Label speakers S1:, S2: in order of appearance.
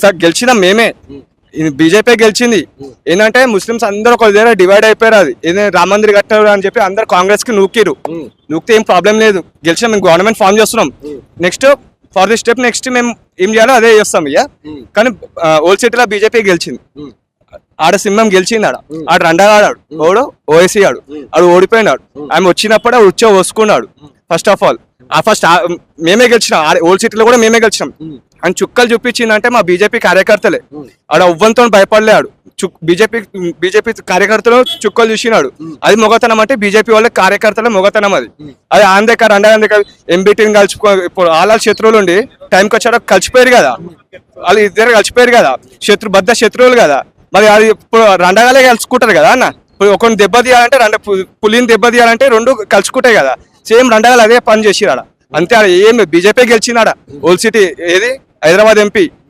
S1: Sir గెలిచినాం మేమే, BJP గెలిచింది. ఏంటంటే ముస్లిమ్స్ అందరూ ఒక దగ్గర డివైడ్ అయిపోయారు. అది ఏదైనా రామ మందిర్ కట్టారు అని చెప్పి అందరు కాంగ్రెస్ కి నూకితే ఏం ప్రాబ్లం లేదు. గెలిచినాం, మేము గవర్నమెంట్ ఫామ్ చేస్తున్నాం. Next for the step next మేము ఏం చేయాలో అదే చేస్తాం ఇక. కానీ ఓల్డ్ సిటీలో బీజేపీ గెలిచింది. ఆడ సింహం గెలిచింది. ఆడ రండగాడు ఓడు ఓఎస్సీ ఆడు ఓడిపోయినాడు. ఆమె వచ్చినప్పుడే వసుకున్నాడు. ఫస్ట్ ఆఫ్ ఆల్ మేమే గెలిచినాం. ఓల్డ్ సిటీలో కూడా మేమే గెలిచినాం. అని చుక్కలు చూపించిందంటే మా బీజేపీ కార్యకర్తలే. ఆడ ఉవ్వంతో భయపడలేడు. బీజేపీ కార్యకర్తలు చుక్కలు చూసినాడు. అది మొగతనం అంటే బీజేపీ వాళ్ళ కార్యకర్తల మొగతనం. అది ఆందేకర్ అండగాందేకర్ ఎంబీటీని కలుపుకో. ఇప్పుడు వాళ్ళ శత్రువులు ఉండి టైంకి వచ్చాక కలిసిపోయారు కదా, వాళ్ళు ఇద్దరు కలిసిపోయారు కదా, బద్ద శత్రువులు కదా. మరి అది ఇప్పుడు రండగాలే కలుసుకుంటారు కదా అన్న. ఇప్పుడు ఒకరిని దెబ్బ తీయాలంటే పులిని దెబ్బ తీయాలంటే రెండు కలుసుకుంటాయి కదా. సేమ్ రండగాలు అదే పని చేసిరాడ. అంతే. ఏం బీజేపీ గెలిచినాడ ఓల్డ్ సిటీ ఏది హైదరాబాద్ ఎంపీ.